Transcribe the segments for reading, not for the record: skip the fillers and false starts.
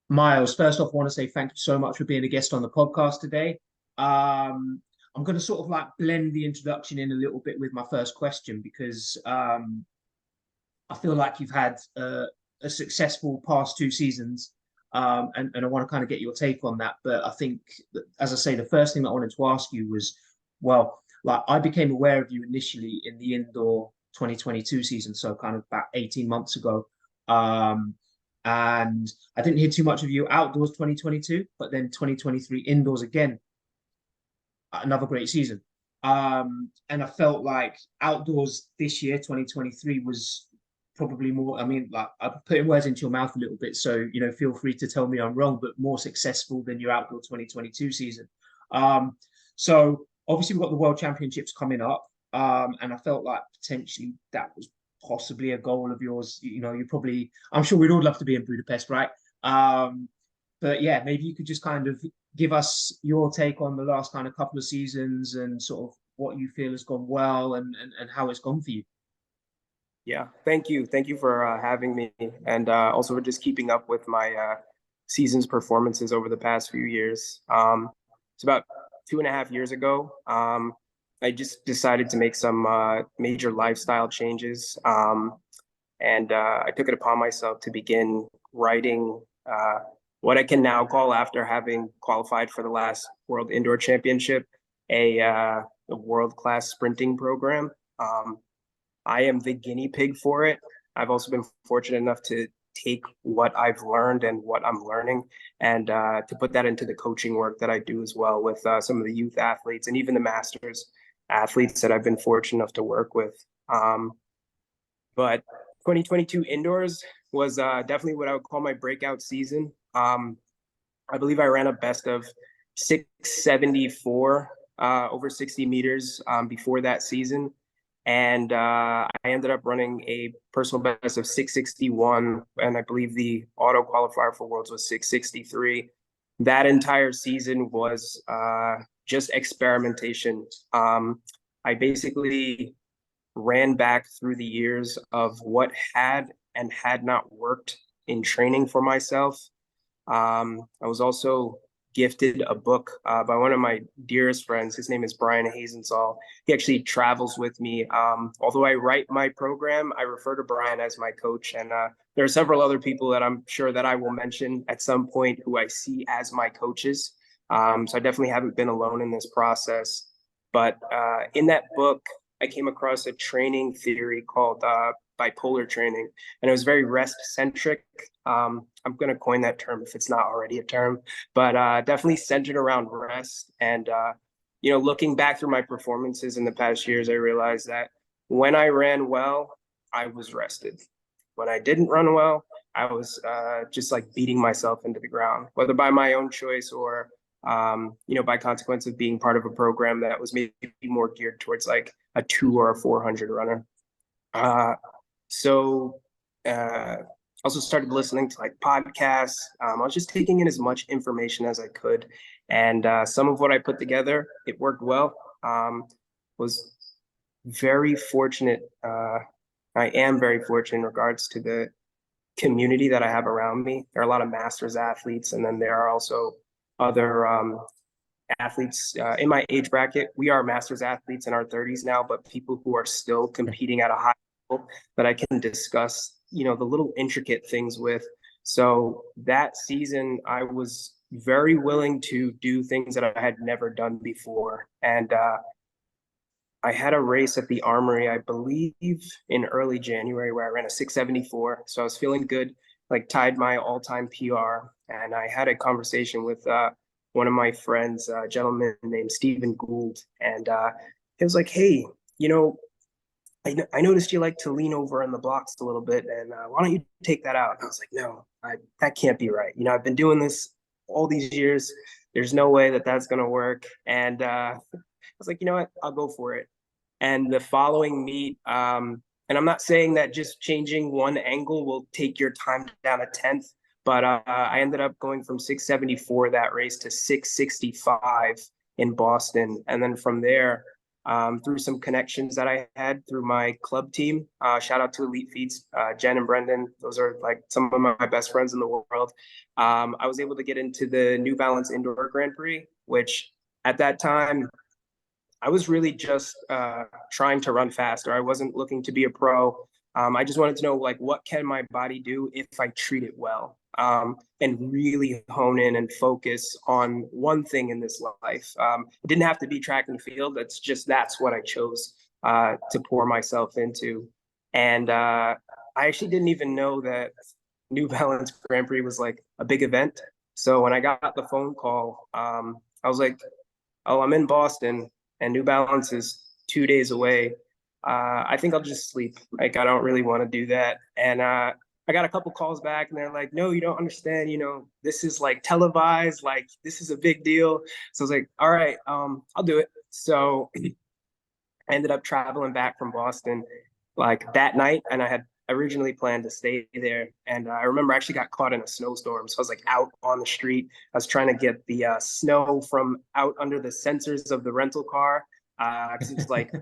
Miles, first off, I want to say thank you so much for being a guest on the podcast today. I'm going to sort of like blend the introduction in a little bit with my first question because I feel like you've had a successful past two seasons, and I want to kind of get your take on that. But I think, that, as I say, the first thing that I wanted to ask you was, well, like I became aware of you initially in the indoor 2022 season, so kind of about 18 months ago. Um, and I didn't hear too much of you outdoors 2022, but then 2023 indoors again, another great season. And I felt like outdoors this year, 2023, was probably more. I mean, like I'm putting words into your mouth a little bit, so feel free to tell me I'm wrong, but more successful than your outdoor 2022 season. So obviously we've got the World Championships coming up, and I felt like potentially that was possibly a goal of yours. You probably, I'm sure we'd all love to be in Budapest, right? But yeah, maybe you could just kind of give us your take on the last kind of couple of seasons and sort of what you feel has gone well and how it's gone for you. Yeah, thank you. Thank you for having me, and also for just keeping up with my season's performances over the past few years. It's about 2.5 years ago. I just decided to make some major lifestyle changes, and I took it upon myself to begin writing what I can now call, after having qualified for the last World Indoor Championship, a world-class sprinting program. I am the guinea pig for it. I've also been fortunate enough to take what I've learned and what I'm learning, and to put that into the coaching work that I do as well with some of the youth athletes and even the masters athletes that I've been fortunate enough to work with. But 2022 indoors was definitely what I would call my breakout season. I believe I ran a best of 674 over 60 meters before that season. And I ended up running a personal best of 661, and I believe the auto qualifier for Worlds was 663. That entire season was just experimentation. I basically ran back through the years of what had and had not worked in training for myself. I was also gifted a book by one of my dearest friends. His name is Brian Hazensall. He actually travels with me. Although I write my program, I refer to Brian as my coach. And there are several other people that I'm sure that I will mention at some point who I see as my coaches. So I definitely haven't been alone in this process. But in that book, I came across a training theory called bipolar training, and it was very rest centric. I'm going to coin that term if it's not already a term, but definitely centered around rest. And looking back through my performances in the past years, I realized that when I ran well, I was rested. When I didn't run well, I was just like beating myself into the ground, whether by my own choice or by consequence of being part of a program that was maybe more geared towards like a 2 or a 400 runner. So also started listening to like podcasts. I was just taking in as much information as I could, and some of what I put together, it worked well. Was very fortunate. I am very fortunate in regards to the community that I have around me. There are a lot of masters athletes, and then there are also other athletes in my age bracket. We are masters athletes in our 30s now, but people who are still competing at a high level that I can discuss, the little intricate things with. So that season, I was very willing to do things that I had never done before. And I had a race at the Armory, I believe, in early January where I ran a 674. So I was feeling good, like tied my all-time PR. And I had a conversation with one of my friends, a gentleman named Stephen Gould. And he was like, hey, I noticed you like to lean over on the blocks a little bit, and why don't you take that out? And I was like, no, that can't be right. I've been doing this all these years. There's no way that that's going to work. And I was like, you know what? I'll go for it. And the following meet, and I'm not saying that just changing one angle will take your time down a tenth, but I ended up going from 674 that race to 665 in Boston. And then from there, through some connections that I had through my club team. Shout out to Elite Feeds, Jen and Brendan. Those are like some of my best friends in the world. I was able to get into the New Balance Indoor Grand Prix, which at that time, I was really just trying to run faster. I wasn't looking to be a pro. I just wanted to know, like, what can my body do if I treat it well, and really hone in and focus on one thing in this life. It didn't have to be track and field. That's what I chose to pour myself into. And I actually didn't even know that New Balance Grand Prix was like a big event. So when I got the phone call, I was like, "Oh, I'm in Boston, and New Balance is 2 days away. I think I'll just sleep. Like, I don't really want to do that." And I got a couple calls back, and they're like, "No, you don't understand. This is like televised. Like, this is a big deal." So I was like, "All right, I'll do it." So I ended up traveling back from Boston like that night, and I had originally planned to stay there. And I remember I actually got caught in a snowstorm. So I was like out on the street. I was trying to get the snow from out under the sensors of the rental car. Because it was like,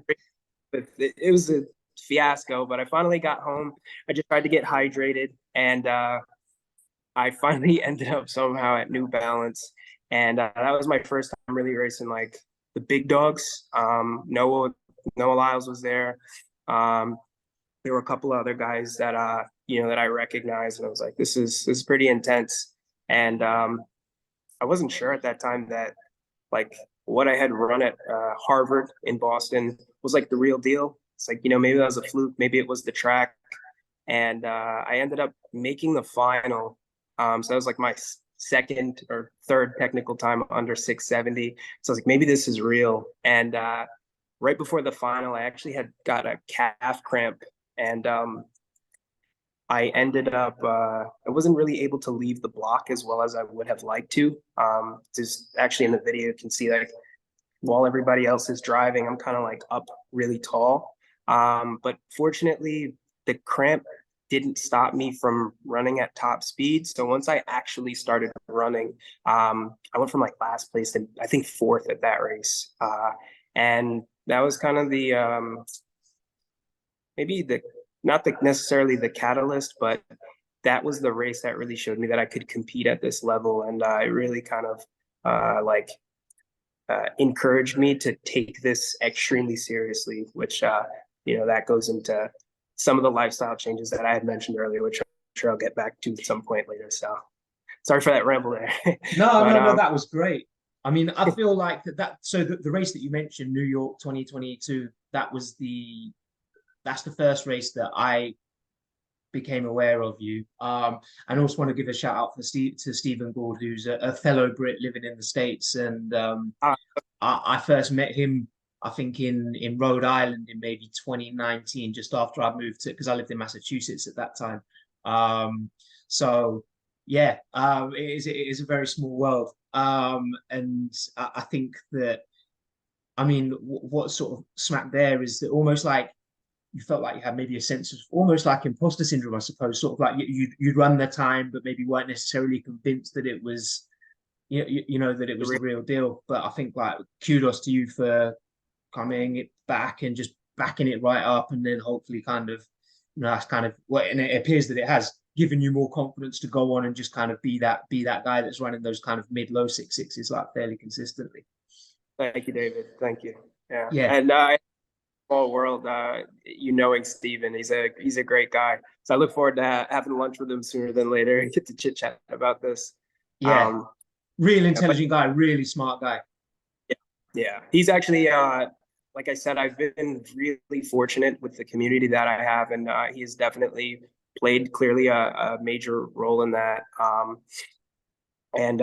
it was a fiasco, but I finally got home. I just tried to get hydrated, and I finally ended up somehow at New Balance. And that was my first time really racing like the big dogs. Noah Lyles was there. There were a couple of other guys that that I recognized, and I was like, this is pretty intense. And I wasn't sure at that time that like what I had run at Harvard in Boston was like the real deal. It's like, maybe that was a fluke, maybe it was the track. And I ended up making the final. So that was like my second or third technical time under 670. So I was like, maybe this is real. And right before the final, I actually had got a calf cramp, and I ended up I wasn't really able to leave the block as well as I would have liked to. Just actually in the video, you can see like while everybody else is driving, I'm kind of like up really tall. But fortunately, the cramp didn't stop me from running at top speed. So once I actually started running, I went from like last place to I think fourth at that race. And that was kind of the maybe the not the necessarily the catalyst, but that was the race that really showed me that I could compete at this level, and it really kind of encouraged me to take this extremely seriously. Which that goes into some of the lifestyle changes that I had mentioned earlier, which I'm sure I'll get back to at some point later. So sorry for that ramble there. No, but, no, that was great. I mean, I feel like so the race that you mentioned, New York 2022, that's the first race that I became aware of you. And I also want to give a shout out to Stephen Gould, who's a fellow Brit living in the States. And I first met him, I think, in Rhode Island in maybe 2019, just after I moved to, because I lived in Massachusetts at that time. So yeah, it is a very small world. And I think that, I mean, what sort of smack there is that almost like you felt like you had maybe a sense of almost like imposter syndrome, I suppose, sort of like you'd run the time, but maybe weren't necessarily convinced that it was, that it was the real deal. But I think like kudos to you for coming it back and just backing it right up, and then hopefully kind of, that's kind of what, and it appears that it has given you more confidence to go on and just kind of be that guy that's running those kind of mid-low 6.6s like fairly consistently. Thank you, David. Thank you. Yeah. Yeah. And small world, knowing Steven, he's a great guy. So I look forward to having lunch with him sooner than later and get to chit chat about this. Yeah. Real intelligent guy, really smart guy. Yeah. He's actually, like I said, I've been really fortunate with the community that I have, and he has definitely played clearly a major role in that. And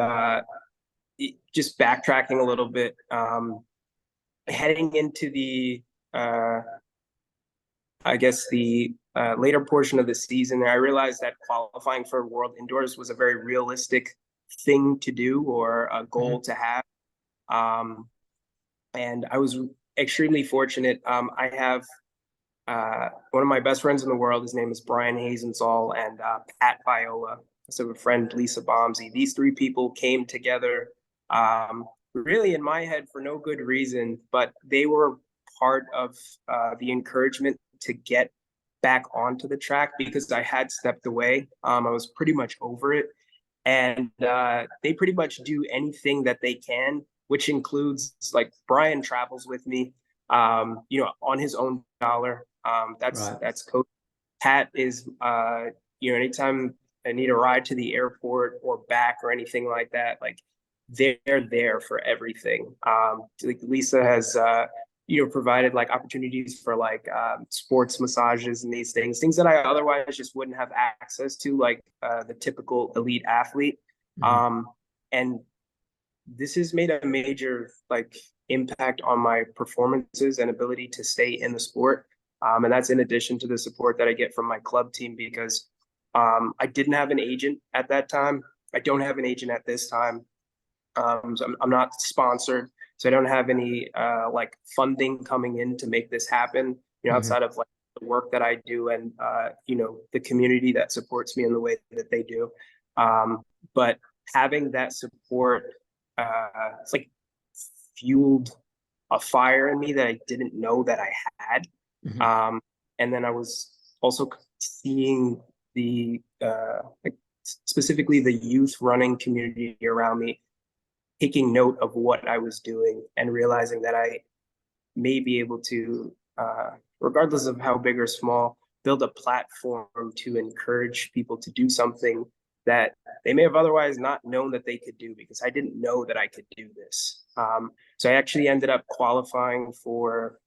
just backtracking a little bit, heading into the I guess the later portion of the season, I realized that qualifying for World Indoors was a very realistic thing to do, or a goal to have. And I was extremely fortunate. I have one of my best friends in the world. His name is Brian Hazensall, and Pat Viola. So a friend, Lisa Bomsey. These three people came together really in my head for no good reason, but they were part of the encouragement to get back onto the track because I had stepped away. I was pretty much over it. And they pretty much do anything that they can, which includes like Brian travels with me, on his own dollar. That's Coach. Pat is, anytime I need a ride to the airport or back or anything like that, like they're there for everything. Like Lisa has, provided like opportunities for like sports massages and these things that I otherwise just wouldn't have access to, like the typical elite athlete. And this has made a major like impact on my performances and ability to stay in the sport. And that's in addition to the support that I get from my club team because I didn't have an agent at that time. I don't have an agent at this time. So I'm not sponsored, so I don't have any like funding coming in to make this happen, outside of like the work that I do and the community that supports me in the way that they do. But having that support, it's like fueled a fire in me that I didn't know that I had. And then I was also seeing the like specifically the youth running community around me taking note of what I was doing and realizing that I may be able to, regardless of how big or small, build a platform to encourage people to do something that they may have otherwise not known that they could do because I didn't know that I could do this. So I actually ended up qualifying for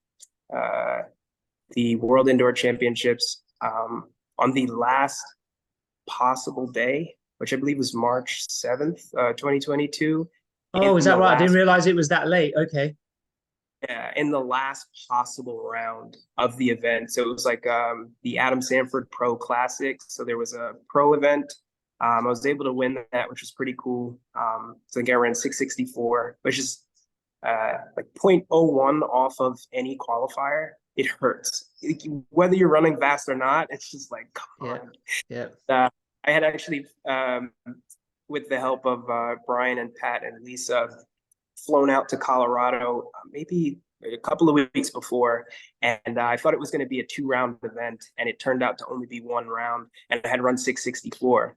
the World Indoor Championships on the last possible day, which I believe was March 7th, 2022. Oh, is that right? I didn't realize it was that late. Okay. Yeah, in the last possible round of the event. So it was like the Adam Sanford Pro Classic. So there was a pro event. I was able to win that, which was pretty cool. So I think I ran 664, which is like 0.01 off of any qualifier. It hurts. Whether you're running fast or not, it's just like, come on. Yeah. I had actually, with the help of Brian and Pat and Lisa, flown out to Colorado maybe a couple of weeks before, and I thought it was going to be a 2-round event, and it turned out to only be 1 round, and I had run 664,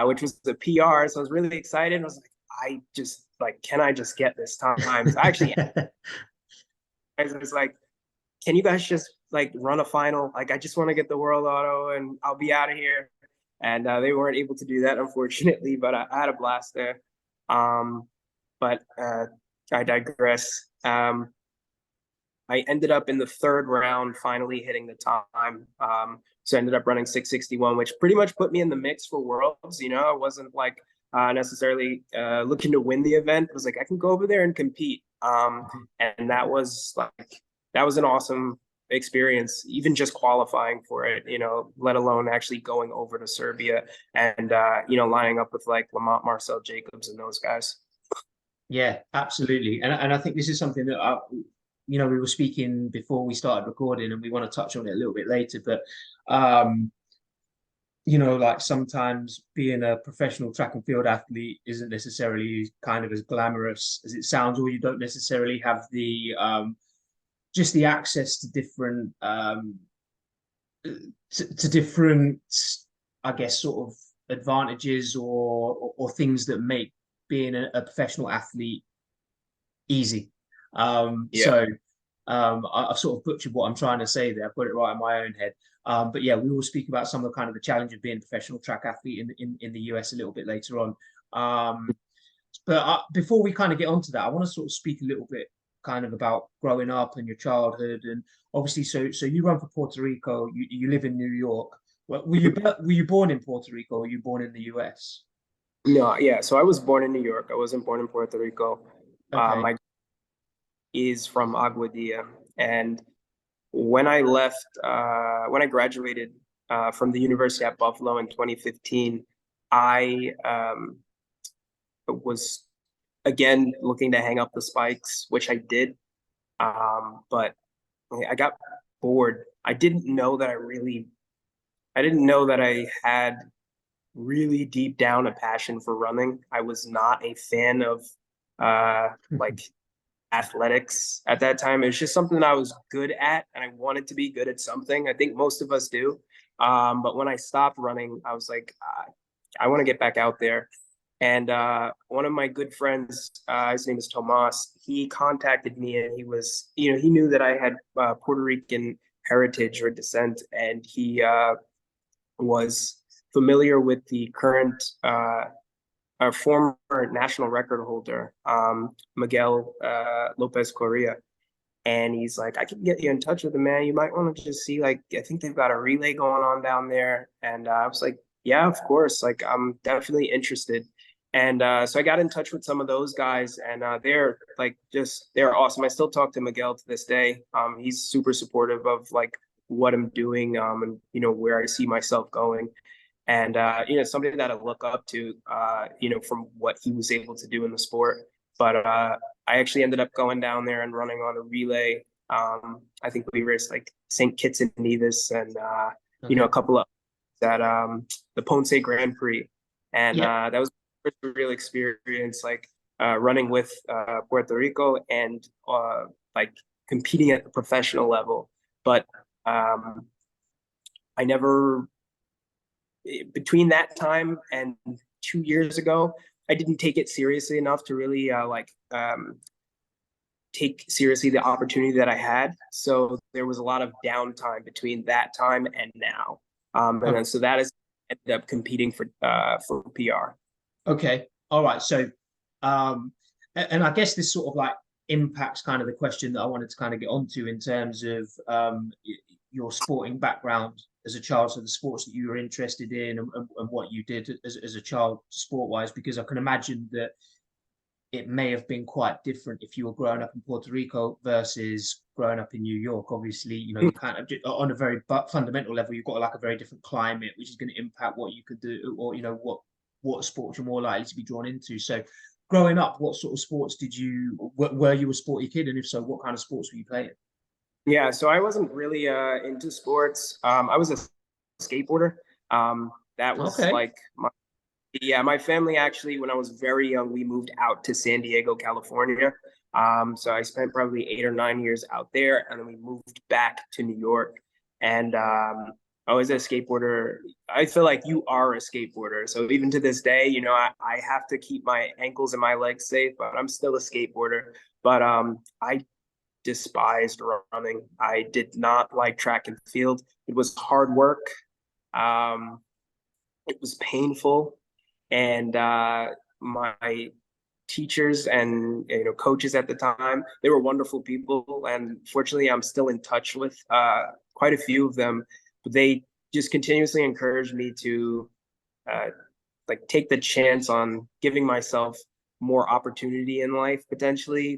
which was the PR, so I was really excited. I was like, can I just get this time? So actually, I was like, can you guys just like run a final? Like, I just want to get the World Auto, and I'll be out of here. And they weren't able to do that, unfortunately, but I had a blast there. But I digress. I ended up in the 3rd round, finally hitting the time. So I ended up running 661, which pretty much put me in the mix for Worlds. I wasn't like necessarily looking to win the event. I was like, I can go over there and compete. And that was an awesome experience, even just qualifying for it, let alone actually going over to Serbia and, lining up with like Lamont Marcel Jacobs and those guys. Yeah, absolutely. And I think this is something that, we were speaking before we started recording and we want to touch on it a little bit later, but, like sometimes being a professional track and field athlete isn't necessarily kind of as glamorous as it sounds, or you don't necessarily have the, just the access to different to different, I guess, sort of advantages or things that make being a professional athlete easy. So I've sort of butchered what I'm trying to say there. I've got it right in my own head. But yeah, we will speak about some of the kind of the challenge of being a professional track athlete in the US a little bit later on. But before we kind of get onto that, I want to sort of speak a little bit kind of about growing up and your childhood, and obviously, so you run for Puerto Rico. You live in New York. Well, were you born in Puerto Rico, or were you born in the US? No, yeah. So I was born in New York. I wasn't born in Puerto Rico. Okay. My is from Aguadilla, and when I left, when I graduated from the University at Buffalo in 2015, I was again looking to hang up the spikes, which I did, but I got bored. I didn't know that I had really deep down a passion for running. I was not a fan of like athletics at that time. It was just something that I was good at, and I wanted to be good at something. I think most of us do. But when I stopped running, I was like, I want to get back out there. And one of my good friends, his name is Tomas, he contacted me, and he was, he knew that I had Puerto Rican heritage or descent, and he was familiar with the current former national record holder, Miguel Lopez Correa. And he's like, I can get you in touch with the man. You might want to just see, like, I think they've got a relay going on down there. And I was like, yeah, of course. Like, I'm definitely interested. And so I got in touch with some of those guys, and they're like, they're awesome. I still talk to Miguel to this day. He's super supportive of like what I'm doing, and where I see myself going. And something that I look up to, from what he was able to do in the sport. But I actually ended up going down there and running on a relay. I think we raced like St. Kitts and Nevis, and a couple of at the Ponce Grand Prix, and that was a real experience, like running with Puerto Rico and like competing at the professional level. But I never, between that time and 2 years ago, I didn't take it seriously enough to really take seriously the opportunity that I had. So there was a lot of downtime between that time and now. And then so that is ended up competing for PR. Okay. All right. So, and I guess this sort of like impacts kind of the question that I wanted to kind of get onto in terms of your sporting background as a child, so the sports that you were interested in, and what you did as a child sport wise, because I can imagine that it may have been quite different if you were growing up in Puerto Rico versus growing up in New York. Obviously, you kind of, on a very fundamental level, you've got like a very different climate, which is going to impact what you could do, or what sports you're more likely to be drawn into. So, growing up, what sort of sports were you a sporty kid, and if so, what kind of sports were you playing? Yeah, so I wasn't really into sports. I was a skateboarder. That was Okay. like my family actually, when I was very young, we moved out to San Diego, California. So I spent probably 8 or 9 years out there, and then we moved back to New York. And I was a skateboarder. I feel like you are a skateboarder. So even to this day, I have to keep my ankles and my legs safe, but I'm still a skateboarder. But I despised running. I did not like track and field. It was hard work. It was painful. And my teachers and coaches at the time, they were wonderful people, and fortunately I'm still in touch with quite a few of them. But they just continuously encouraged me to like take the chance on giving myself more opportunity in life, potentially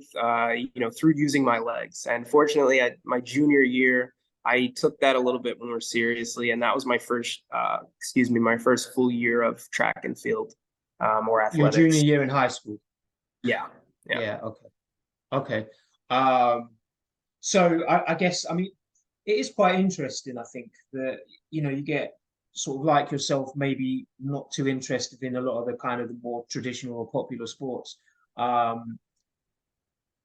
through using my legs. And fortunately, at my junior year, I took that a little bit more seriously, and that was my first full year of track and field, or Your junior athletics. year in high school. Yeah, yeah. Yeah. Okay. Okay. Um, so I guess, I mean, it is quite interesting, I think, that you get sort of like yourself, maybe not too interested in a lot of the kind of the more traditional or popular sports. Um,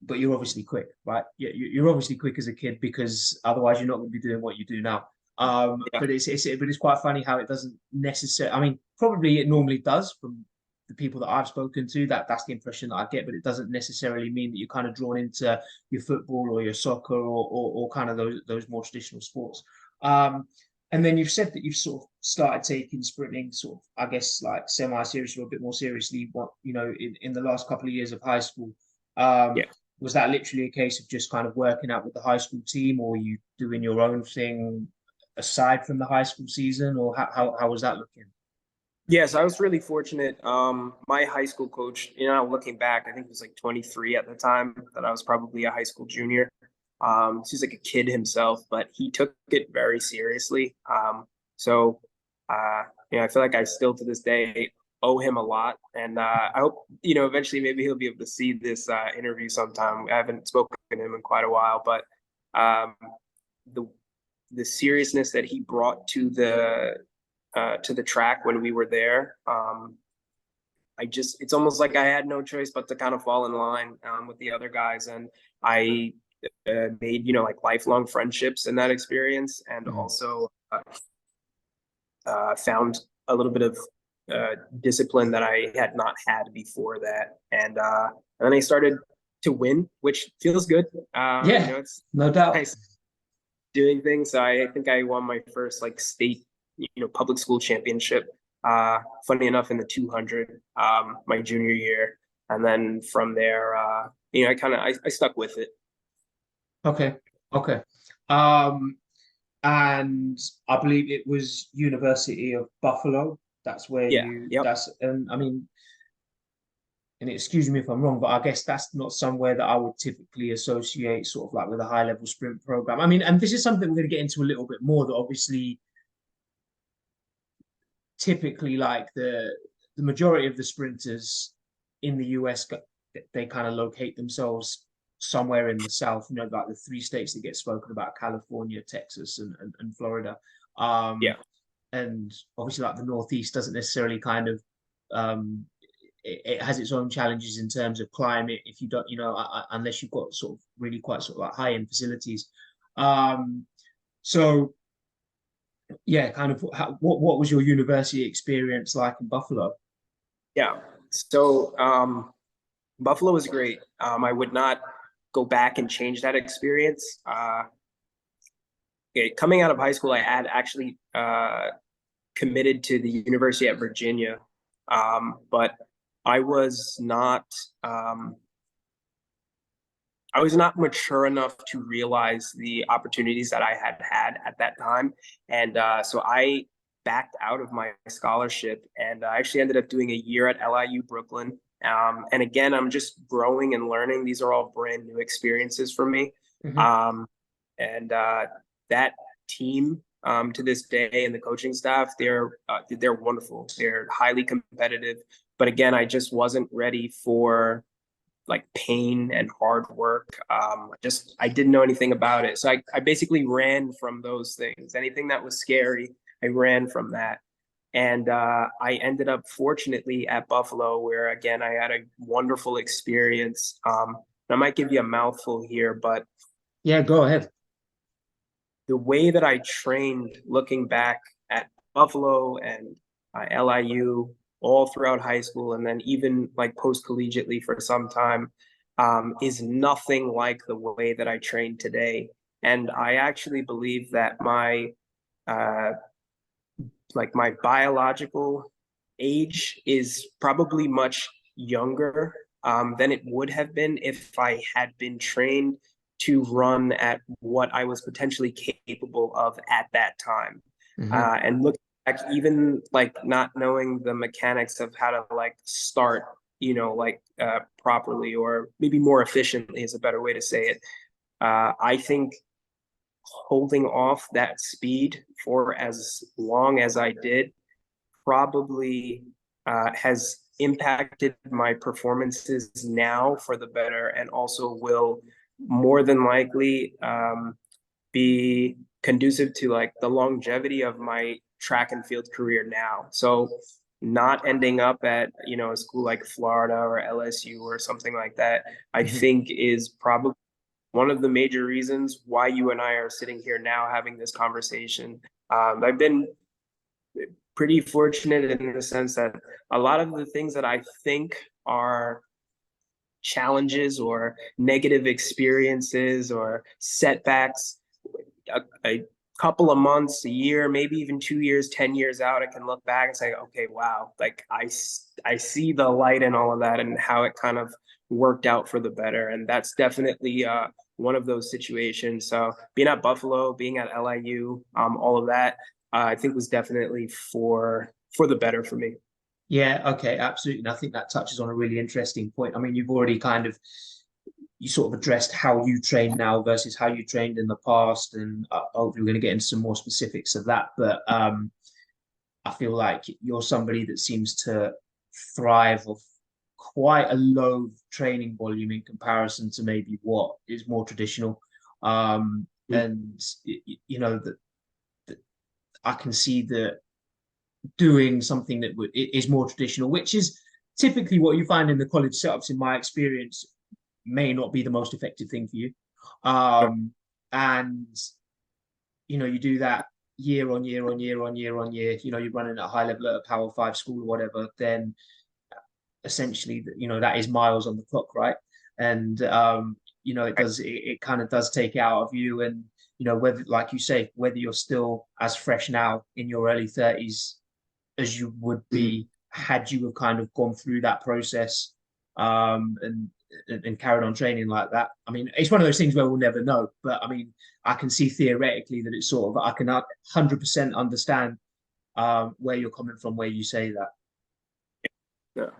but you're obviously quick, right? You're obviously quick as a kid, because otherwise you're not going to be doing what you do now. Yeah. But it's quite funny how it doesn't necessarily. I mean, probably it normally does from the people that I've spoken to. That's the impression that I get, but it doesn't necessarily mean that you're kind of drawn into your football or your soccer, or kind of those more traditional sports. And then you've said that you've sort of started taking sprinting sort of, I guess, like semi-seriously or a bit more seriously, in the last couple of years of high school. Um, Yeah. was that literally a case of just kind of working out with the high school team, or you doing your own thing aside from the high school season, or how was that looking? Yes, I was really fortunate. My high school coach, looking back, I think he was like 23 at the time, that I was probably a high school junior. He's like a kid himself, but he took it very seriously. So, I feel like I still to this day owe him a lot. And I hope, eventually maybe he'll be able to see this interview sometime. I haven't spoken to him in quite a while, but um, the the seriousness that he brought to the track when we were there, it's almost like I had no choice but to kind of fall in line with the other guys. And I made, like lifelong friendships in that experience, and Mm. also found a little bit of discipline that I had not had before that. And then I started to win, which feels good. Yeah, It's no doubt. nice doing things. So I think I won my first like state, public school championship. Funny enough, in the 200, my junior year, and then from there, I stuck with it. Okay, okay. Um, and I believe it was University of Buffalo. That's where Yeah. you Yep. that's and I mean, and excuse me if I'm wrong, but I guess that's not somewhere that I would typically associate sort of like with a high level sprint program. I mean, and this is something we're going to get into a little bit more, that obviously typically like the majority of the sprinters in the US, they kind of locate themselves somewhere in the South, like the three states that get spoken about: California, Texas, and Florida. Yeah. And obviously like the Northeast doesn't necessarily kind of it has its own challenges in terms of climate, if you don't, unless you've got sort of really quite sort of like high end facilities. So yeah, kind of what was your university experience like in Buffalo? Yeah. So Buffalo was great. I would not go back and change that experience. Coming out of high school, I had actually committed to the University at Virginia, but I was not um, I was not mature enough to realize the opportunities that I had had at that time, and so I backed out of my scholarship, and I actually ended up doing a year at LIU Brooklyn. And again, I'm just growing and learning. These are all brand new experiences for me. Hmm. Um, and that team, to this day, and the coaching staff, they're wonderful. They're highly competitive. But again, I just wasn't ready for like pain and hard work. I didn't know anything about it. So I basically ran from those things. Anything that was scary, I ran from that. And I ended up fortunately at Buffalo, where again, I had a wonderful experience. I might give you a mouthful here, but Yeah, go ahead. the way that I trained looking back at Buffalo and LIU all throughout high school, and then even like post collegiately for some time, is nothing like the way that I train today. And I actually believe that uh, my biological age is probably much younger than it would have been if I had been trained to run at what I was potentially capable of at that time. Hmm. And looking back, even like not knowing the mechanics of how to like start, properly, or maybe more efficiently is a better way to say it. I think holding off that speed for as long as I did probably has impacted my performances now for the better, and also will more than likely be conducive to like the longevity of my track and field career now. So not ending up at a school like Florida or LSU or something like that, I Hmm. think is probably one of the major reasons why you and I are sitting here now having this conversation. I've been pretty fortunate in the sense that a lot of the things that I think are challenges or negative experiences or setbacks, a couple of months, a year, maybe even 2 years, 10 years out, I can look back and say, okay, wow, like I see the light in all of that and how it kind of worked out for the better. And that's definitely one of those situations. So being at Buffalo, being at LIU, all of that, I think was definitely for the better for me. Yeah, okay, absolutely. And I think that touches on a really interesting point. I mean, you've already kind of you sort of addressed how you train now versus how you trained in the past, and hopefully we're going to get into some more specifics of that. But I feel like you're somebody that seems to thrive off quite a low training volume in comparison to maybe what is more traditional. And that I can see that doing something that is more traditional, which is typically what you find in the college setups, in my experience, may not be the most effective thing for you. And you do that year on year on year on year on year, you're running at a high level at a Power Five school or whatever, then essentially, that is miles on the clock, right? And it kind of does take it out of you. And whether, like you say, whether you're still as fresh now in your early 30s as you would be had you have kind of gone through that process, and carried on training like that. I mean, it's one of those things where we'll never know. But I mean, I can see theoretically that it's sort of, I can 100% understand where you're coming from, where you say that. Yeah.